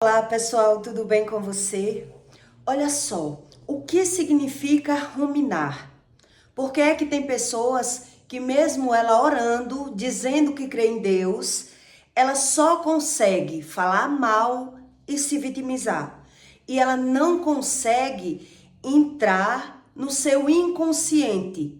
Olá pessoal, tudo bem com você? Olha só, o que significa ruminar? Porque é que tem pessoas que mesmo ela orando, dizendo que crê em Deus, ela só consegue falar mal e se vitimizar. E ela não consegue entrar no seu inconsciente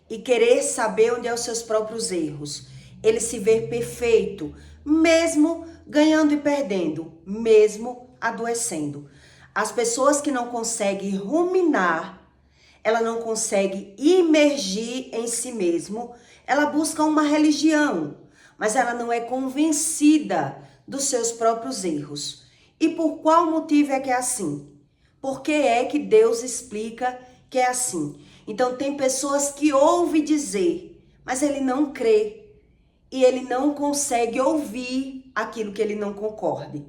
e querer saber onde é os seus próprios erros. Ele se vê perfeito, mesmo ganhando e perdendo, mesmo adoecendo. As pessoas que não conseguem ruminar, ela não consegue imergir em si mesmo, ela busca uma religião, mas ela não é convencida dos seus próprios erros. E por qual motivo é que é assim? Por que é que Deus explica que é assim? Então tem pessoas que ouvem dizer, mas ele não crê. E ele não consegue ouvir aquilo que ele não concorde.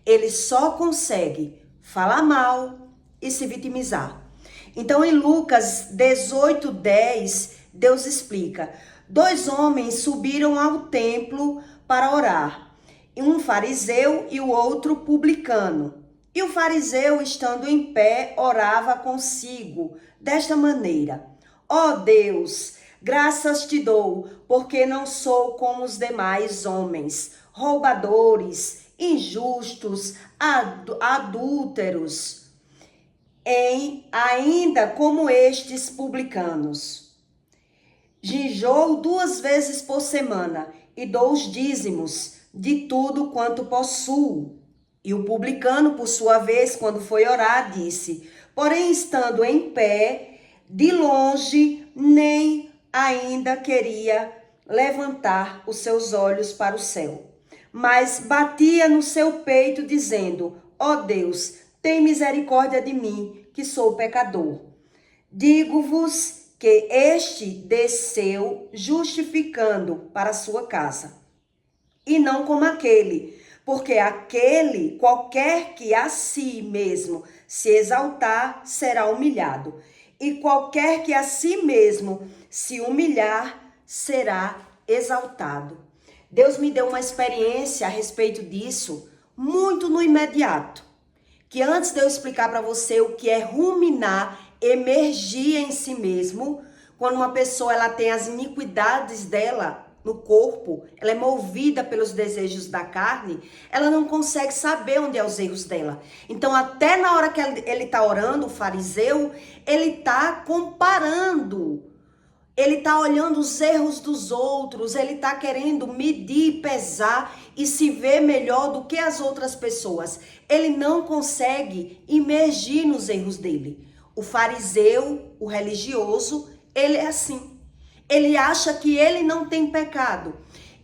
Ele só consegue falar mal e se vitimizar. Então em Lucas 18:10, Deus explica: dois homens subiram ao templo para orar, um fariseu e o outro publicano. E o fariseu, estando em pé, orava consigo desta maneira: ó Deus, graças te dou, porque não sou como os demais homens, roubadores, injustos, adúlteros, ainda como estes publicanos. Jejuo 2 vezes por semana e dou os dízimos de tudo quanto possuo. E o publicano, por sua vez, quando foi orar, disse: porém, estando em pé, de longe, nem ainda queria levantar os seus olhos para o céu, mas batia no seu peito, dizendo: ó Deus, tem misericórdia de mim, que sou pecador. Digo-vos que este desceu justificando para sua casa, e não como aquele, porque aquele, qualquer que a si mesmo se exaltar, será humilhado, e qualquer que a si mesmo se humilhar, será exaltado. Deus me deu uma experiência a respeito disso, muito no imediato, que antes de eu explicar para você o que é ruminar, emergir em si mesmo, quando uma pessoa ela tem as iniquidades dela no corpo, ela é movida pelos desejos da carne, ela não consegue saber onde é os erros dela. Então, até na hora que ele está orando, o fariseu, ele está comparando. Ele está olhando os erros dos outros, ele está querendo medir, pesar e se ver melhor do que as outras pessoas. Ele não consegue imergir nos erros dele. O fariseu, o religioso, ele é assim. Ele acha que ele não tem pecado.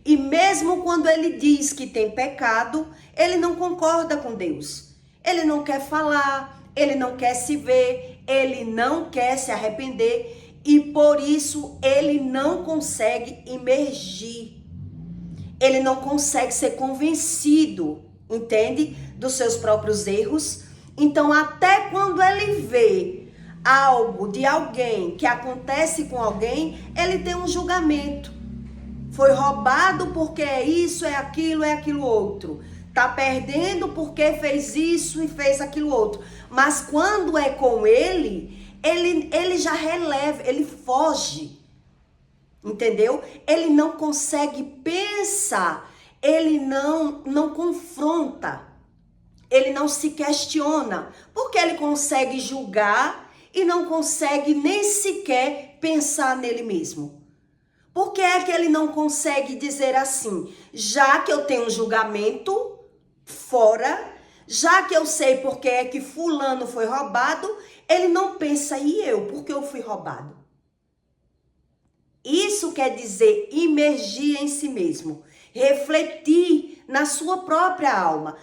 E mesmo quando ele diz que tem pecado, ele não concorda com Deus. Ele não quer falar, ele não quer se ver, ele não quer se arrepender. E por isso ele não consegue imergir. Ele não consegue ser convencido, entende? Dos seus próprios erros. Então, até quando ele vê algo de alguém que acontece com alguém, ele tem um julgamento. Foi roubado porque é isso, é aquilo outro. Tá perdendo porque fez isso e fez aquilo outro. Mas quando é com ele já releva, ele foge, entendeu? Ele não consegue pensar, ele não confronta, ele não se questiona, porque ele consegue julgar e não consegue nem sequer pensar nele mesmo. Por que é que ele não consegue dizer assim, já que eu tenho um julgamento fora, já que eu sei porque é que fulano foi roubado, ele não pensa, e eu, porque eu fui roubado? Isso quer dizer imergir em si mesmo, refletir na sua própria alma,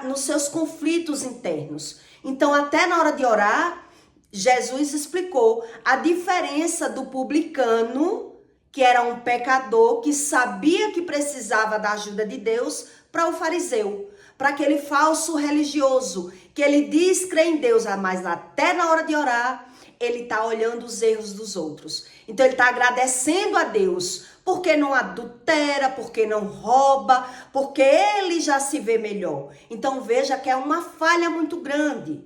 nos seus conflitos internos. Então, até na hora de orar, Jesus explicou a diferença do publicano, que era um pecador que sabia que precisava da ajuda de Deus, para o fariseu, para aquele falso religioso, que ele diz crer em Deus, mas até na hora de orar, ele está olhando os erros dos outros. Então ele está agradecendo a Deus, porque não adultera, porque não rouba, porque ele já se vê melhor. Então veja que é uma falha muito grande.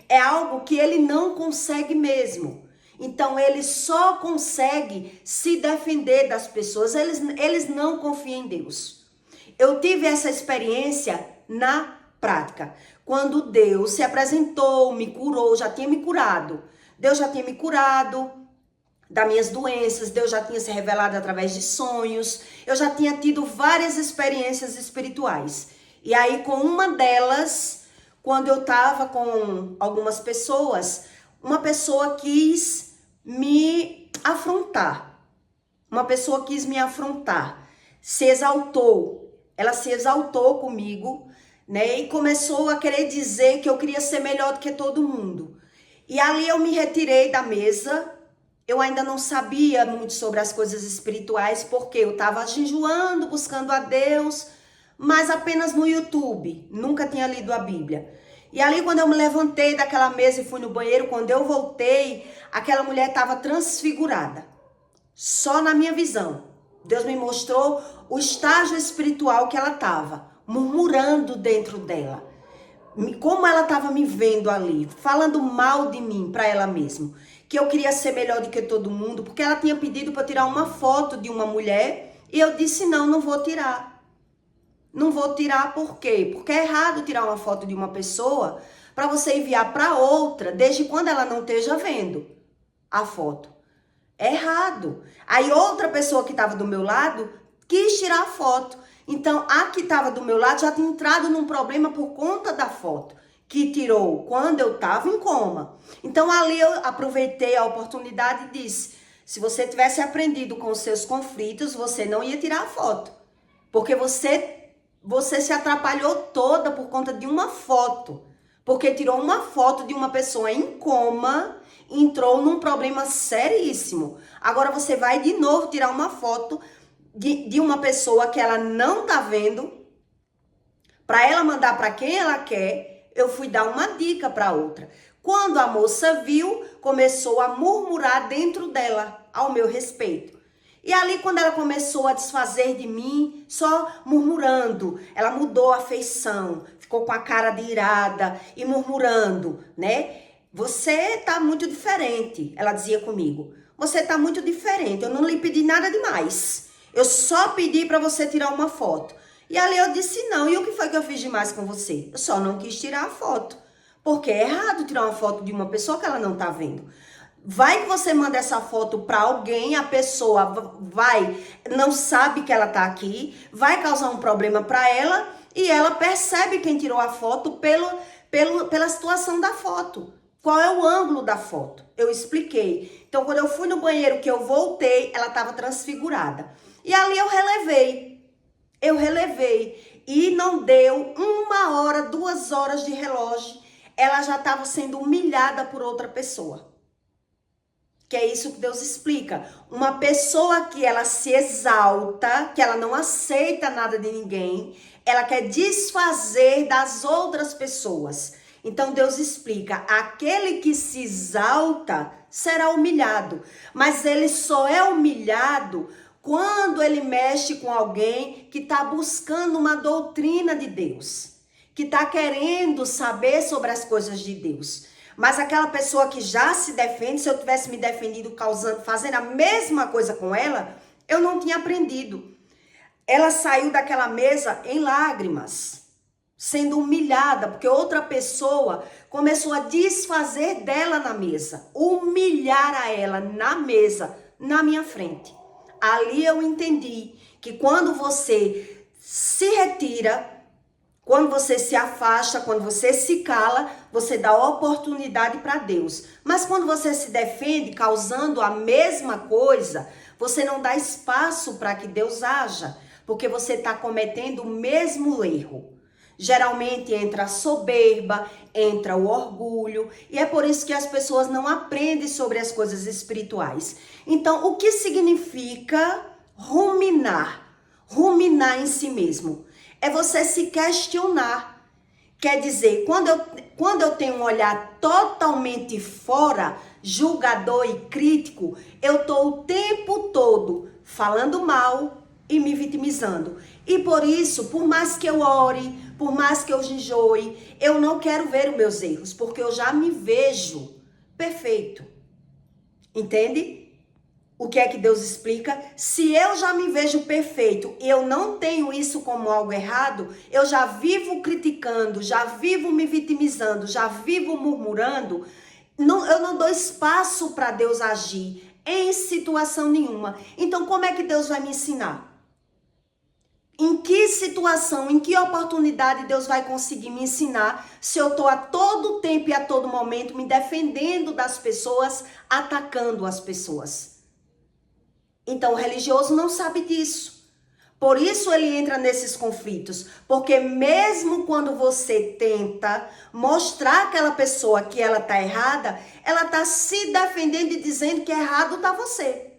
É algo que ele não consegue mesmo. Então ele só consegue se defender das pessoas. Eles não confiam em Deus. Eu tive essa experiência na prática. Quando Deus se apresentou, me curou, já tinha me curado. Deus já tinha me curado das minhas doenças, Deus já tinha se revelado através de sonhos. Eu já tinha tido várias experiências espirituais. E aí, com uma delas, quando eu estava com algumas pessoas, uma pessoa quis me afrontar. Uma pessoa quis me afrontar. Se exaltou. Ela se exaltou comigo, né? E começou a querer dizer que eu queria ser melhor do que todo mundo. E ali eu me retirei da mesa. Eu ainda não sabia muito sobre as coisas espirituais, porque eu estava jejuando, buscando a Deus, mas apenas no YouTube. Nunca tinha lido a Bíblia. E ali, quando eu me levantei daquela mesa e fui no banheiro, quando eu voltei, aquela mulher estava transfigurada. Só na minha visão. Deus me mostrou o estágio espiritual que ela estava, murmurando dentro dela. Como ela estava me vendo ali, falando mal de mim para ela mesma. Que eu queria ser melhor do que todo mundo, porque ela tinha pedido para tirar uma foto de uma mulher e eu disse não, não vou tirar. Não vou tirar por quê? Porque é errado tirar uma foto de uma pessoa para você enviar para outra, desde quando ela não esteja vendo a foto. É errado. Aí outra pessoa que estava do meu lado quis tirar a foto. Então a que estava do meu lado já tinha entrado num problema por conta da foto que tirou quando eu estava em coma. Então ali eu aproveitei a oportunidade e disse, se você tivesse aprendido com os seus conflitos, você não ia tirar a foto. Porque você se atrapalhou toda por conta de uma foto. Porque tirou uma foto de uma pessoa em coma, entrou num problema seríssimo. Agora você vai de novo tirar uma foto de uma pessoa que ela não tá vendo, para ela mandar para quem ela quer. Eu fui dar uma dica para outra. Quando a moça viu, começou a murmurar dentro dela, ao meu respeito. E ali, quando ela começou a desfazer de mim, só murmurando, ela mudou a feição, ficou com a cara de irada e murmurando, né? Você tá muito diferente, ela dizia comigo. Você tá muito diferente, eu não lhe pedi nada demais. Eu só pedi para você tirar uma foto. E ali eu disse não. E o que foi que eu fiz demais com você? Eu só não quis tirar a foto. Porque é errado tirar uma foto de uma pessoa que ela não tá vendo. Vai que você manda essa foto para alguém, a pessoa não sabe que ela tá aqui, vai causar um problema para ela e ela percebe quem tirou a foto pela situação da foto. Qual é o ângulo da foto? Eu expliquei. Então, quando eu fui no banheiro, que eu voltei, ela estava transfigurada. E ali eu relevei. E não deu 1 hora, 2 horas de relógio. Ela já estava sendo humilhada por outra pessoa. Que é isso que Deus explica. Uma pessoa que ela se exalta, que ela não aceita nada de ninguém, ela quer desfazer das outras pessoas. Então Deus explica, aquele que se exalta será humilhado, mas ele só é humilhado quando ele mexe com alguém que está buscando uma doutrina de Deus, que está querendo saber sobre as coisas de Deus. Mas aquela pessoa que já se defende, se eu tivesse me defendido fazendo a mesma coisa com ela, eu não tinha aprendido. Ela saiu daquela mesa em lágrimas, sendo humilhada, porque outra pessoa começou a desfazer dela na mesa, humilhar a ela na mesa, na minha frente. Ali eu entendi que quando você se retira, quando você se afasta, quando você se cala, você dá oportunidade para Deus. Mas quando você se defende causando a mesma coisa, você não dá espaço para que Deus haja, porque você está cometendo o mesmo erro. Geralmente entra a soberba, entra o orgulho, e é por isso que as pessoas não aprendem sobre as coisas espirituais. Então, o que significa ruminar? Ruminar em si mesmo. É você se questionar. Quer dizer, quando eu tenho um olhar totalmente fora julgador e crítico, eu estou o tempo todo falando mal e me vitimizando. E por isso, por mais que eu ore, por mais que eu jejuie, eu não quero ver os meus erros, porque eu já me vejo perfeito. Entende? O que é que Deus explica? Se eu já me vejo perfeito e eu não tenho isso como algo errado, eu já vivo criticando, já vivo me vitimizando, já vivo murmurando, eu não dou espaço para Deus agir em situação nenhuma. Então, como é que Deus vai me ensinar? Em que situação, em que oportunidade Deus vai conseguir me ensinar se eu estou a todo tempo e a todo momento me defendendo das pessoas, atacando as pessoas? Então, o religioso não sabe disso. Por isso ele entra nesses conflitos. Porque mesmo quando você tenta mostrar àquela pessoa que ela está errada, ela está se defendendo e dizendo que errado está você.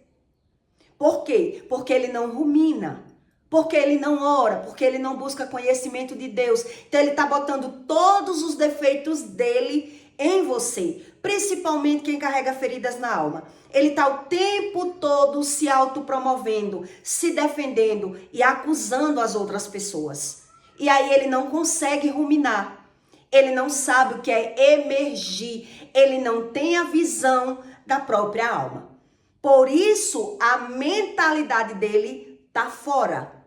Por quê? Porque ele não rumina. Porque ele não ora, porque ele não busca conhecimento de Deus. Então ele está botando todos os defeitos dele em você. Principalmente quem carrega feridas na alma. Ele está o tempo todo se autopromovendo, se defendendo e acusando as outras pessoas. E aí ele não consegue ruminar. Ele não sabe o que é emergir. Ele não tem a visão da própria alma. Por isso, a mentalidade dele está fora.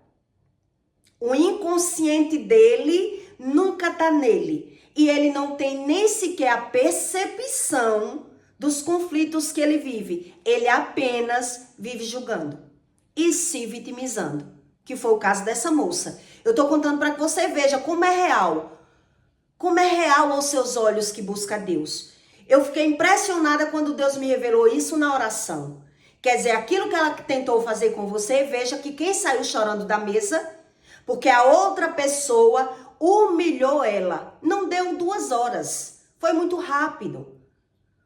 O inconsciente dele nunca está nele. E ele não tem nem sequer a percepção dos conflitos que ele vive. Ele apenas vive julgando e se vitimizando. Que foi o caso dessa moça. Eu estou contando para que você veja como é real. Como é real aos seus olhos que busca Deus. Eu fiquei impressionada quando Deus me revelou isso na oração. Quer dizer, aquilo que ela tentou fazer com você, veja que quem saiu chorando da mesa... Porque a outra pessoa humilhou ela. Não deu 2 horas. Foi muito rápido.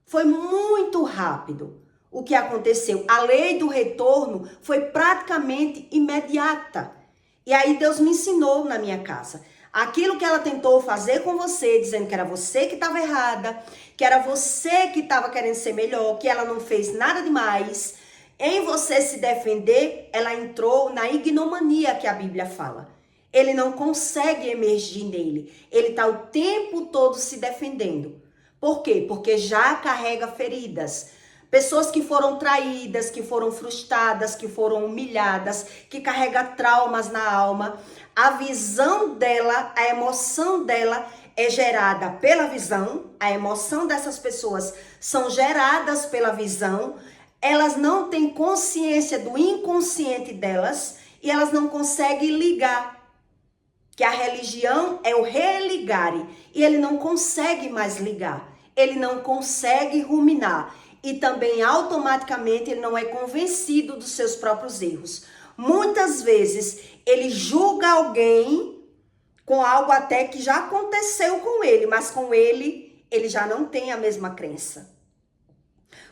Foi muito rápido o que aconteceu. A lei do retorno foi praticamente imediata. E aí Deus me ensinou na minha casa. Aquilo que ela tentou fazer com você, dizendo que era você que estava errada, que era você que estava querendo ser melhor, que ela não fez nada demais... Em você se defender, ela entrou na ignomania que a Bíblia fala. Ele não consegue emergir nele. Ele está o tempo todo se defendendo. Por quê? Porque já carrega feridas. Pessoas que foram traídas, que foram frustradas, que foram humilhadas, que carregam traumas na alma. A visão dela, a emoção dela é gerada pela visão. A emoção dessas pessoas são geradas pela visão. Elas não têm consciência do inconsciente delas e elas não conseguem ligar. Que a religião é o religare e ele não consegue mais ligar. Ele não consegue ruminar e também automaticamente ele não é convencido dos seus próprios erros. Muitas vezes ele julga alguém com algo até que já aconteceu com ele, mas com ele já não tem a mesma crença.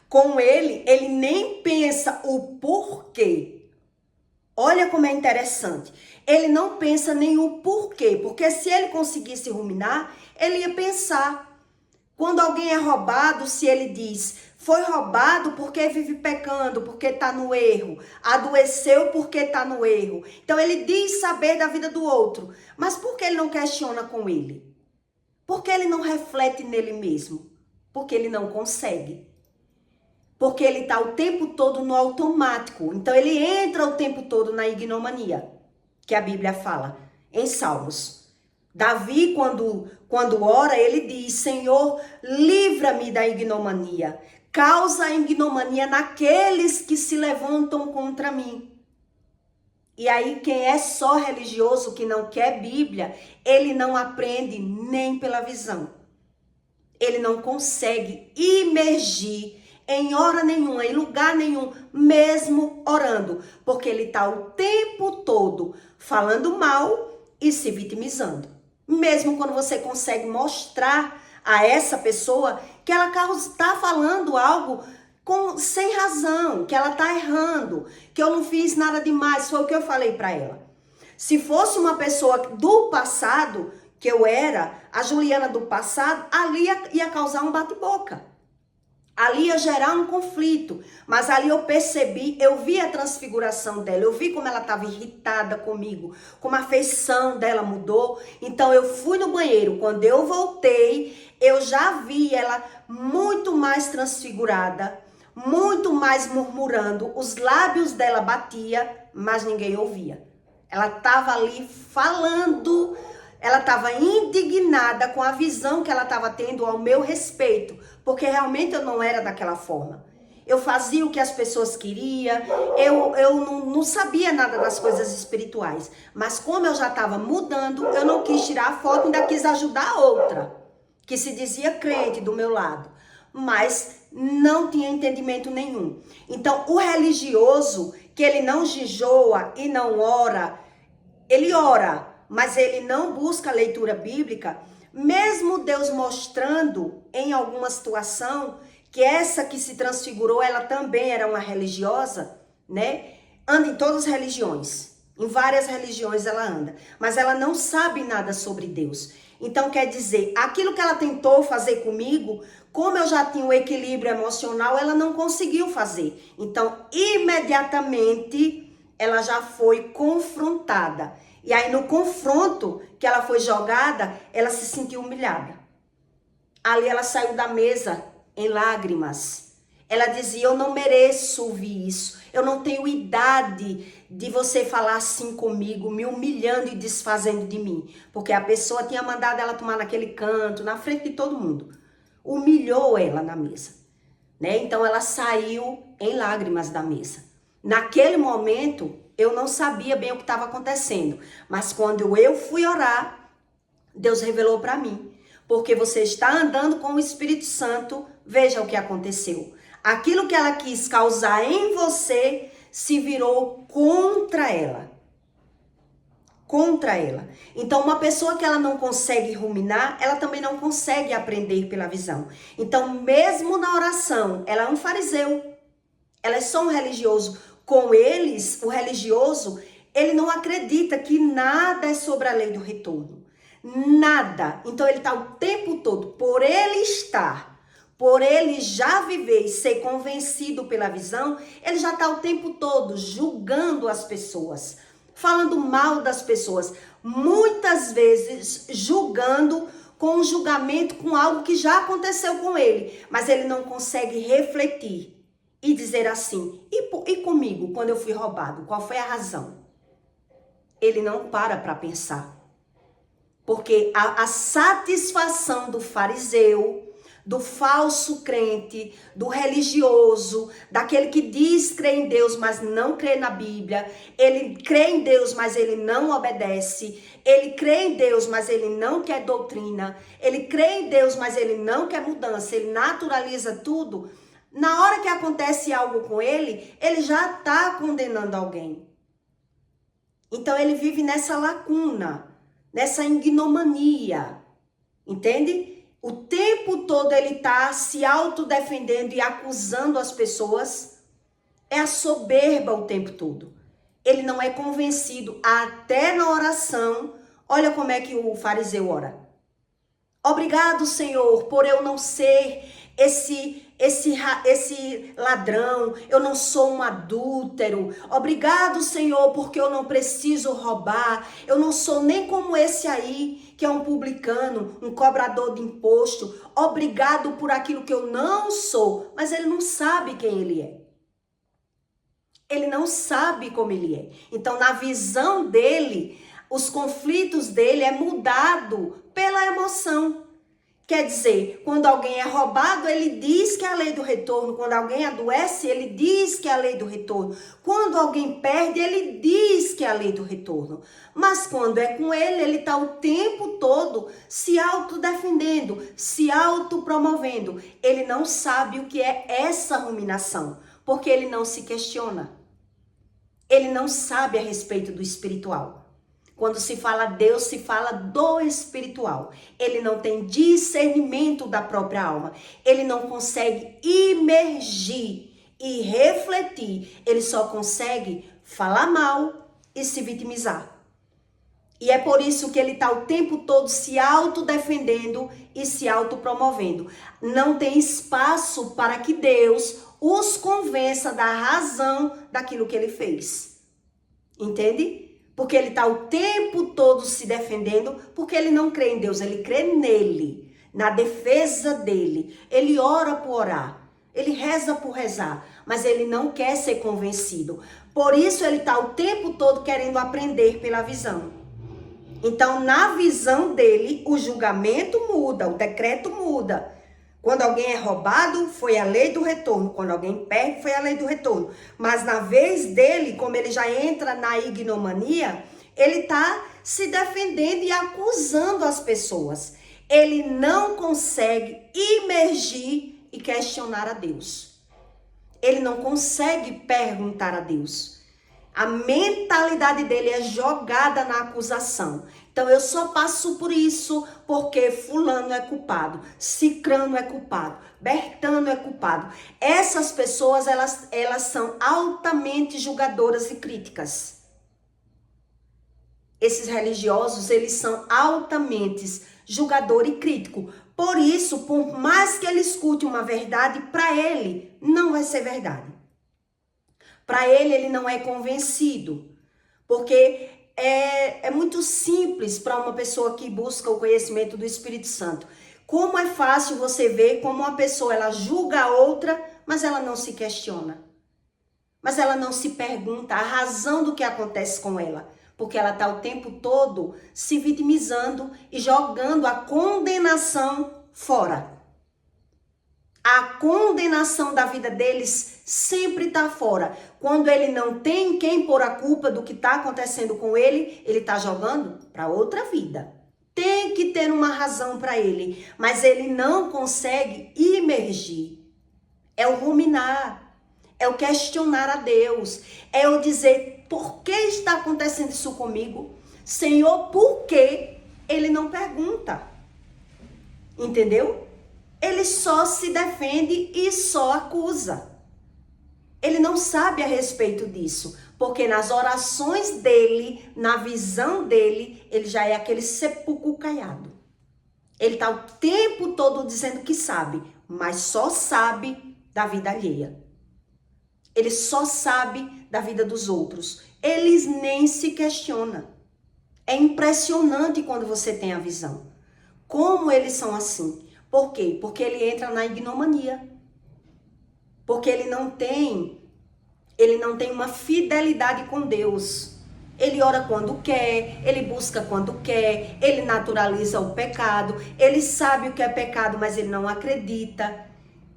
Com ele nem pensa o porquê. Olha como é interessante. Ele não pensa nem o porquê, porque se ele conseguisse ruminar, ele ia pensar. Quando alguém é roubado, se ele diz, foi roubado porque vive pecando, porque está no erro. Adoeceu porque está no erro. Então ele diz saber da vida do outro. Mas por que ele não questiona com ele? Por que ele não reflete nele mesmo? Porque ele não consegue. Porque ele está o tempo todo no automático. Então ele entra o tempo todo na ignomania, que a Bíblia fala em Salmos. Davi, quando ora, ele diz, Senhor, livra-me da ignomania. Causa a ignomania naqueles que se levantam contra mim. E aí quem é só religioso, que não quer Bíblia, ele não aprende nem pela visão. Ele não consegue imergir em hora nenhuma, em lugar nenhum, mesmo orando. Porque ele está o tempo todo falando mal e se vitimizando. Mesmo quando você consegue mostrar a essa pessoa que ela está falando algo sem razão, que ela está errando, que eu não fiz nada demais, foi o que eu falei para ela. Se fosse uma pessoa do passado, que eu era, a Juliana do passado, ali ia causar um bate-boca. Ali ia gerar um conflito, mas ali eu percebi, eu vi a transfiguração dela, eu vi como ela estava irritada comigo, como a feição dela mudou. Então eu fui no banheiro, quando eu voltei, eu já vi ela muito mais transfigurada, muito mais murmurando, os lábios dela batia, mas ninguém ouvia. Ela estava ali falando. Ela estava indignada com a visão que ela estava tendo ao meu respeito, porque realmente eu não era daquela forma. Eu fazia o que as pessoas queriam, eu não sabia nada das coisas espirituais. Mas como eu já estava mudando, eu não quis tirar a foto, ainda quis ajudar a outra, que se dizia crente do meu lado, mas não tinha entendimento nenhum. Então, o religioso, que ele não jejua e não ora, ele ora, mas ele não busca a leitura bíblica, mesmo Deus mostrando em alguma situação que essa que se transfigurou, ela também era uma religiosa, né? Anda em todas as religiões, em várias religiões ela anda, mas ela não sabe nada sobre Deus. Então quer dizer, aquilo que ela tentou fazer comigo, como eu já tinha um equilíbrio emocional, ela não conseguiu fazer. Então imediatamente ela já foi confrontada. E aí no confronto que ela foi jogada, ela se sentiu humilhada. Ali ela saiu da mesa em lágrimas. Ela dizia, eu não mereço ouvir isso. Eu não tenho idade de você falar assim comigo, me humilhando e desfazendo de mim. Porque a pessoa tinha mandado ela tomar naquele canto, na frente de todo mundo. Humilhou ela na mesa, né? Então ela saiu em lágrimas da mesa. Naquele momento, eu não sabia bem o que estava acontecendo. Mas quando eu fui orar, Deus revelou para mim. Porque você está andando com o Espírito Santo, veja o que aconteceu. Aquilo que ela quis causar em você se virou contra ela. Contra ela. Então, uma pessoa que ela não consegue ruminar, ela também não consegue aprender pela visão. Então, mesmo na oração, ela é um fariseu. Ela é só um religioso. Com eles, o religioso, ele não acredita que nada é sobre a lei do retorno. Nada. Então ele está o tempo todo, por ele estar, por ele já viver e ser convencido pela visão, ele já está o tempo todo julgando as pessoas, falando mal das pessoas, muitas vezes julgando com um julgamento com algo que já aconteceu com ele, mas ele não consegue refletir e dizer assim, e comigo, quando eu fui roubado, qual foi a razão? Ele não para pensar. Porque a satisfação do fariseu, do falso crente, do religioso, daquele que diz crer em Deus, mas não crê na Bíblia, ele crê em Deus, mas ele não obedece, ele crê em Deus, mas ele não quer doutrina, ele crê em Deus, mas ele não quer mudança, ele naturaliza tudo. Na hora que acontece algo com ele, ele já está condenando alguém. Então ele vive nessa lacuna, nessa ignomania, entende? O tempo todo ele está se autodefendendo e acusando as pessoas. É a soberba o tempo todo. Ele não é convencido, até na oração. Olha como é que o fariseu ora. Obrigado, Senhor, por eu não ser esse ladrão, eu não sou um adúltero. Obrigado, Senhor, porque eu não preciso roubar. Eu não sou nem como esse aí, que é um publicano, um cobrador de imposto. Obrigado por aquilo que eu não sou. Mas ele não sabe quem ele é. Ele não sabe como ele é. Então, na visão dele, os conflitos dele é mudado pela emoção. Quer dizer, quando alguém é roubado, ele diz que é a lei do retorno. Quando alguém adoece, ele diz que é a lei do retorno. Quando alguém perde, ele diz que é a lei do retorno. Mas quando é com ele está o tempo todo se autodefendendo, se autopromovendo. Ele não sabe o que é essa ruminação, porque ele não se questiona. Ele não sabe a respeito do espiritual. Quando se fala Deus, se fala do espiritual. Ele não tem discernimento da própria alma. Ele não consegue imergir e refletir. Ele só consegue falar mal e se vitimizar. E é por isso que ele está o tempo todo se autodefendendo e se autopromovendo. Não tem espaço para que Deus os convença da razão daquilo que ele fez. Entende? Porque ele está o tempo todo se defendendo, porque ele não crê em Deus, ele crê nele, na defesa dele. Ele ora por orar, ele reza por rezar, mas ele não quer ser convencido. Por isso ele está o tempo todo querendo aprender pela visão. Então, na visão dele, o julgamento muda, o decreto muda. Quando alguém é roubado, foi a lei do retorno. Quando alguém perde, foi a lei do retorno. Mas na vez dele, como ele já entra na ignomania, ele está se defendendo e acusando as pessoas. Ele não consegue imergir e questionar a Deus. Ele não consegue perguntar a Deus. A mentalidade dele é jogada na acusação. Então, eu só passo por isso porque fulano é culpado, cicrano é culpado, bertano é culpado. Essas pessoas, elas são altamente julgadoras e críticas. Esses religiosos, eles são altamente julgador e crítico. Por isso, por mais que ele escute uma verdade, para ele não vai ser verdade. Para ele não é convencido, porque é muito simples para uma pessoa que busca o conhecimento do Espírito Santo. Como é fácil você ver como uma pessoa, ela julga a outra, mas ela não se questiona. Mas ela não se pergunta a razão do que acontece com ela, porque ela está o tempo todo se vitimizando e jogando a condenação fora. A condenação da vida deles sempre está fora. Quando ele não tem quem pôr a culpa do que está acontecendo com ele, ele está jogando para outra vida. Tem que ter uma razão para ele, mas ele não consegue imergir. É o ruminar, é o questionar a Deus, é o dizer, por que está acontecendo isso comigo? Senhor, por quê? Ele não pergunta. Entendeu? Ele só se defende e só acusa. Ele não sabe a respeito disso, porque nas orações dele, na visão dele, ele já é aquele sepulcro caiado. Ele está o tempo todo dizendo que sabe, mas só sabe da vida alheia. Ele só sabe da vida dos outros. Eles nem se questionam. É impressionante quando você tem a visão. Como eles são assim? Por quê? Porque ele entra na ignomania. Porque ele não tem uma fidelidade com Deus. Ele ora quando quer, ele busca quando quer, ele naturaliza o pecado, ele sabe o que é pecado, mas ele não acredita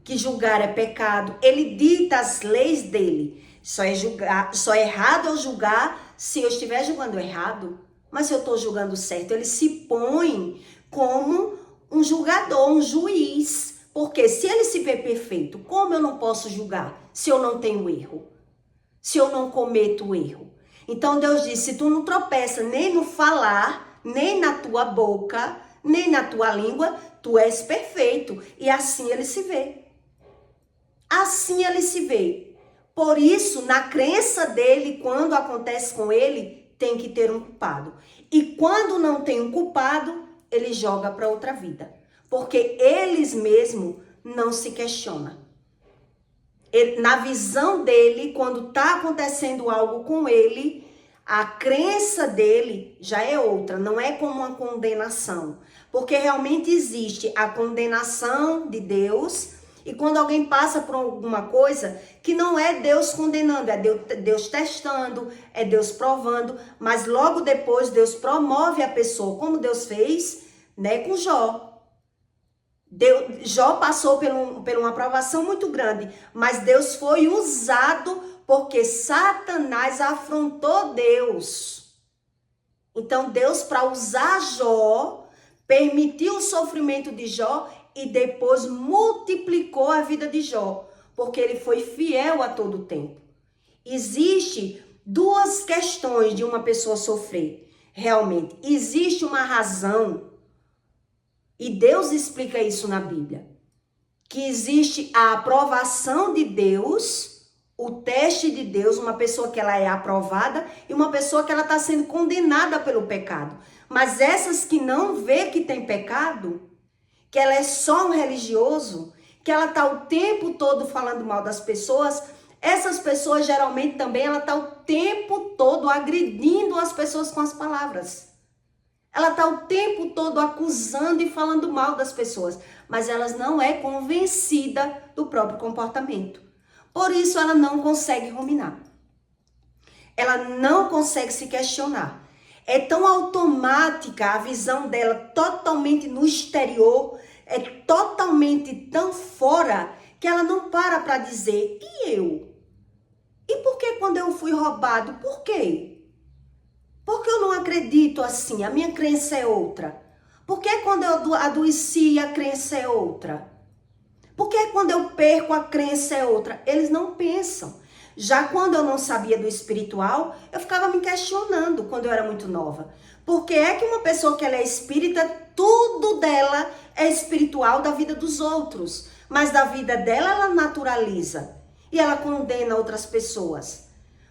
que julgar é pecado. Ele dita as leis dele. Só é errado eu julgar se eu estiver julgando errado, mas se eu estou julgando certo. Ele se põe como um julgador, um juiz. Porque se ele se vê perfeito, como eu não posso julgar se eu não tenho erro? Se eu não cometo erro? Então Deus diz, se tu não tropeça nem no falar, nem na tua boca, nem na tua língua, tu és perfeito. E assim ele se vê. Assim ele se vê. Por isso, na crença dele, quando acontece com ele, tem que ter um culpado. E quando não tem um culpado, ele joga para outra vida. Porque eles mesmos não se questionam. Na visão dele, quando está acontecendo algo com ele, a crença dele já é outra, não é como uma condenação. Porque realmente existe a condenação de Deus, e quando alguém passa por alguma coisa que não é Deus condenando, é Deus testando, é Deus provando, mas logo depois Deus promove a pessoa, como Deus fez, né, com Jó. Jó passou por uma aprovação muito grande, mas Deus foi usado porque Satanás afrontou Deus. Então Deus, para usar Jó, permitiu o sofrimento de Jó e depois multiplicou a vida de Jó, porque ele foi fiel a todo tempo. Existe duas questões de uma pessoa sofrer. Realmente, existe uma razão. E Deus explica isso na Bíblia, que existe a aprovação de Deus o teste de Deus, uma pessoa que ela é aprovada e uma pessoa que ela está sendo condenada pelo pecado. Mas essas que não vê que tem pecado, que ela é só um religioso, que ela está o tempo todo falando mal das pessoas, essas pessoas geralmente também, ela está o tempo todo agredindo as pessoas com as palavras. Ela está o tempo todo acusando e falando mal das pessoas, mas ela não é convencida do próprio comportamento. Por isso ela não consegue ruminar. Ela não consegue se questionar. É tão automática a visão dela, totalmente no exterior, é totalmente tão fora, que ela não para dizer, e eu? E por que quando eu fui roubado? Por quê? Porque eu não acredito assim, a minha crença é outra. Por que quando eu adoeci, a crença é outra? Por que quando eu perco, a crença é outra? Eles não pensam. Já quando eu não sabia do espiritual, eu ficava me questionando quando eu era muito nova. Por que é que uma pessoa que ela é espírita, tudo dela é espiritual da vida dos outros, mas da vida dela ela naturaliza e ela condena outras pessoas?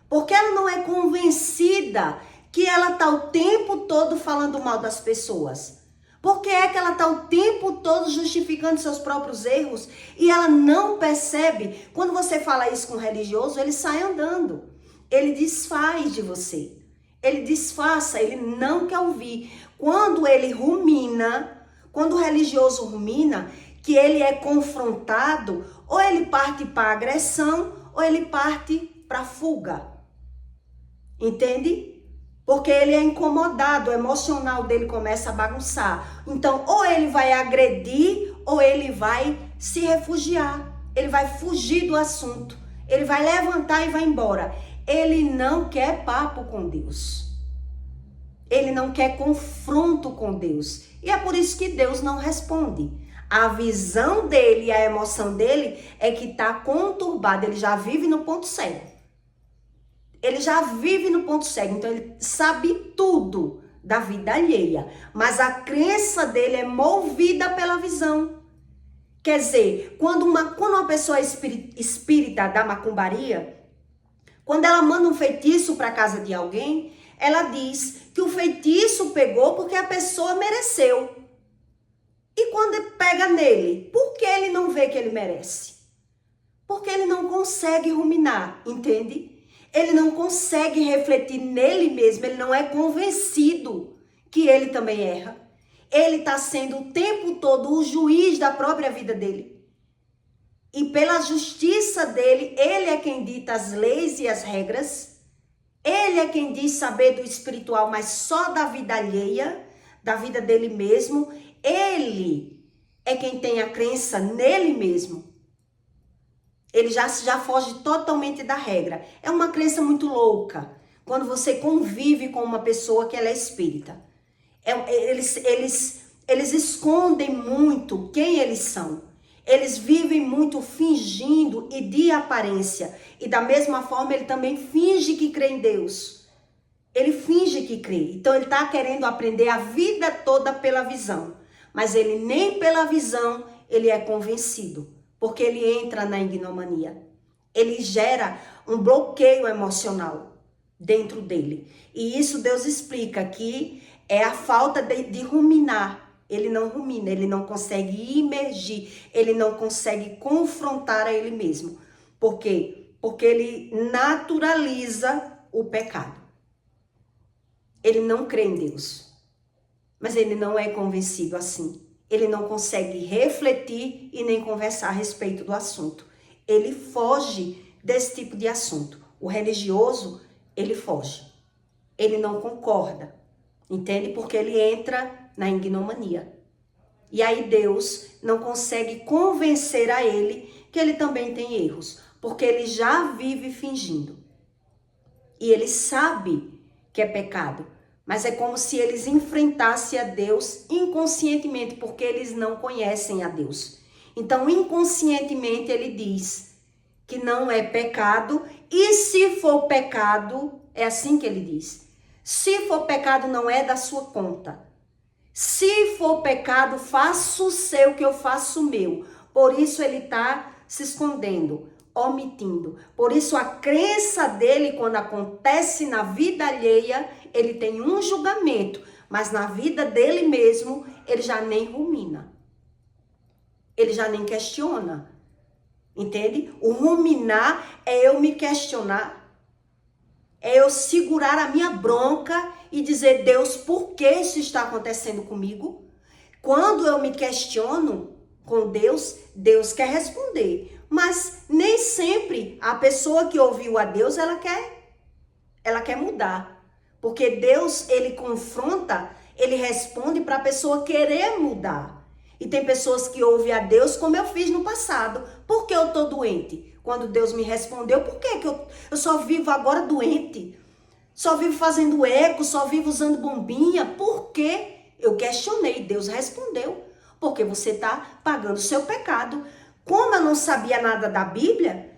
Porque ela não é convencida que ela está o tempo todo falando mal das pessoas. Por que é que ela está o tempo todo justificando seus próprios erros e ela não percebe? Quando você fala isso com um religioso, ele sai andando. Ele desfaz de você. Ele disfarça, ele não quer ouvir. Quando ele rumina, quando o religioso rumina, que ele é confrontado, ou ele parte para agressão, ou ele parte para fuga. Entende? Porque ele é incomodado, o emocional dele começa a bagunçar. Então, ou ele vai agredir, ou ele vai se refugiar. Ele vai fugir do assunto. Ele vai levantar e vai embora. Ele não quer papo com Deus. Ele não quer confronto com Deus. E é por isso que Deus não responde. A visão dele, a emoção dele é que está conturbada. Ele já vive no ponto cego. Ele já vive no ponto cego, então ele sabe tudo da vida alheia. Mas a crença dele é movida pela visão. Quer dizer, quando uma pessoa espírita da macumbaria, quando ela manda um feitiço para a casa de alguém, ela diz que o feitiço pegou porque a pessoa mereceu. E quando pega nele, por que ele não vê que ele merece? Porque ele não consegue ruminar, entende? Ele não consegue refletir nele mesmo, ele não é convencido que ele também erra. Ele está sendo o tempo todo o juiz da própria vida dele. E pela justiça dele, ele é quem dita as leis e as regras. Ele é quem diz saber do espiritual, mas só da vida alheia, da vida dele mesmo. Ele é quem tem a crença nele mesmo. Ele já foge totalmente da regra. É uma crença muito louca. Quando você convive com uma pessoa que ela é espírita. Eles escondem muito quem eles são. Eles vivem muito fingindo e de aparência. E da mesma forma ele também finge que crê em Deus. Ele finge que crê. Então ele está querendo aprender a vida toda pela visão. Mas ele nem pela visão ele é convencido. Porque ele entra na ignomania. Ele gera um bloqueio emocional dentro dele. E isso Deus explica que é a falta de ruminar. Ele não rumina, ele não consegue imergir, ele não consegue confrontar a ele mesmo. Por quê? Porque ele naturaliza o pecado. Ele não crê em Deus. Mas ele não é convencido assim. Ele não consegue refletir e nem conversar a respeito do assunto. Ele foge desse tipo de assunto. O religioso, ele foge. Ele não concorda. Entende? Porque ele entra na ignomania. E aí Deus não consegue convencer a ele que ele também tem erros. Porque ele já vive fingindo. E ele sabe que é pecado. Mas é como se eles enfrentassem a Deus inconscientemente, porque eles não conhecem a Deus. Então, inconscientemente, ele diz que não é pecado. E se for pecado, é assim que ele diz. Se for pecado, não é da sua conta. Se for pecado, faça o seu que eu faço o meu. Por isso ele está se escondendo. omitindo. Por isso a crença dele, quando acontece na vida alheia, ele tem um julgamento, mas na vida dele mesmo, ele já nem rumina. Ele já nem questiona. Entende? O ruminar é eu me questionar, é eu segurar a minha bronca e dizer, Deus, por que isso está acontecendo comigo? Quando eu me questiono com Deus, Deus quer responder. Mas nem sempre a pessoa que ouviu a Deus, ela quer mudar. Porque Deus, ele confronta, ele responde para a pessoa querer mudar. E tem pessoas que ouvem a Deus como eu fiz no passado. Por que eu estou doente? Quando Deus me respondeu, por que eu só vivo agora doente? Só vivo fazendo eco, só vivo usando bombinha. Por quê? Eu questionei, Deus respondeu. Porque você está pagando o seu pecado. Como eu não sabia nada da Bíblia,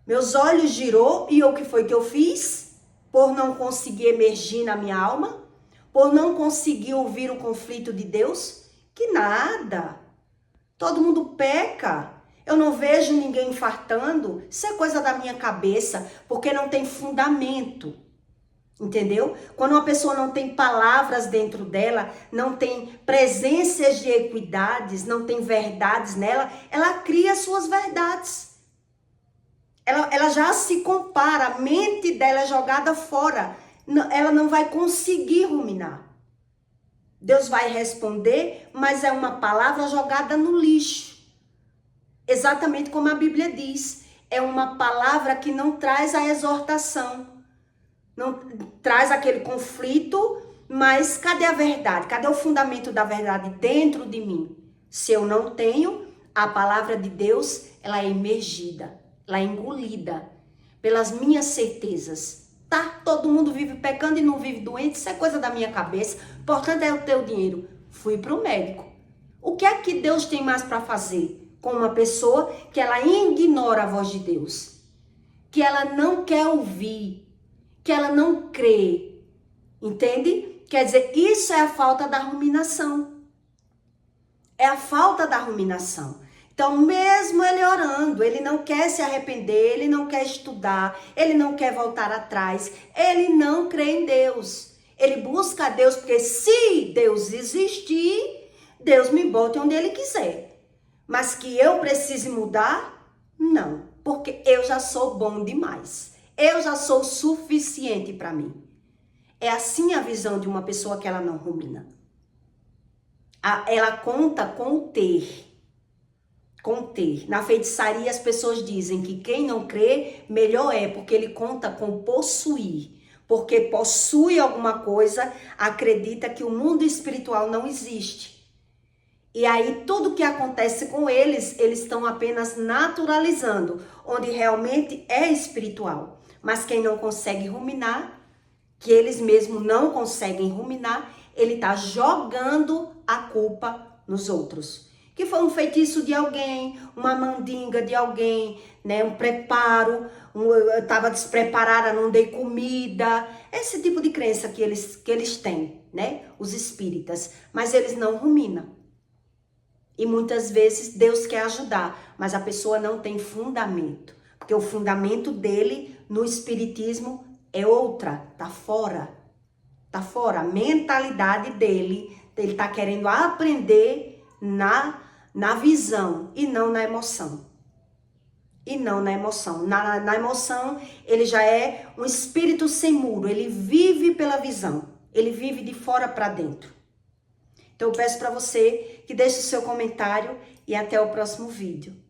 meus olhos girou e o que foi que eu fiz? Por não conseguir emergir na minha alma? Por não conseguir ouvir o conflito de Deus? Que nada. Todo mundo peca. Eu não vejo ninguém infartando. Isso é coisa da minha cabeça, porque não tem fundamento. Entendeu? Quando uma pessoa não tem palavras dentro dela, não tem presenças de equidades, não tem verdades nela, ela cria suas verdades. Ela já se compara, a mente dela é jogada fora. Ela não vai conseguir ruminar. Deus vai responder, mas é uma palavra jogada no lixo. Exatamente como a Bíblia diz. É uma palavra que não traz a exortação. Não traz aquele conflito, mas cadê a verdade? Cadê o fundamento da verdade dentro de mim? Se eu não tenho, a palavra de Deus, ela é imergida, ela é engolida pelas minhas certezas. Tá? Todo mundo vive pecando e não vive doente, isso é coisa da minha cabeça. O importante é o teu dinheiro. Fui para o médico. O que é que Deus tem mais para fazer com uma pessoa que ela ignora a voz de Deus? Que ela não quer ouvir, que ela não crê, entende? Quer dizer, isso é a falta da ruminação. É a falta da ruminação. Então, mesmo ele orando, ele não quer se arrepender, ele não quer estudar, ele não quer voltar atrás, ele não crê em Deus. Ele busca a Deus porque se Deus existir, Deus me bote onde ele quiser. Mas que eu precise mudar? Não, porque eu já sou bom demais. Eu já sou suficiente para mim. É assim a visão de uma pessoa que ela não rumina. Ela conta com o ter. Com o ter. Na feitiçaria as pessoas dizem que quem não crê, melhor é, porque ele conta com possuir. Porque possui alguma coisa, acredita que o mundo espiritual não existe. E aí tudo que acontece com eles estão apenas naturalizando, onde realmente é espiritual. Mas quem não consegue ruminar, que eles mesmos não conseguem ruminar, ele está jogando a culpa nos outros. Que foi um feitiço de alguém, uma mandinga de alguém, né? Um preparo, eu estava despreparada, não dei comida. Esse tipo de crença que eles têm, né? Os espíritas. Mas eles não ruminam. E muitas vezes Deus quer ajudar, mas a pessoa não tem fundamento. Porque o fundamento dele no espiritismo é outra, tá fora. Tá fora. A mentalidade dele, ele tá querendo aprender na visão e não na emoção. E não na emoção. Na emoção, ele já é um espírito sem muro. Ele vive pela visão. Ele vive de fora para dentro. Então eu peço para você que deixe o seu comentário e até o próximo vídeo.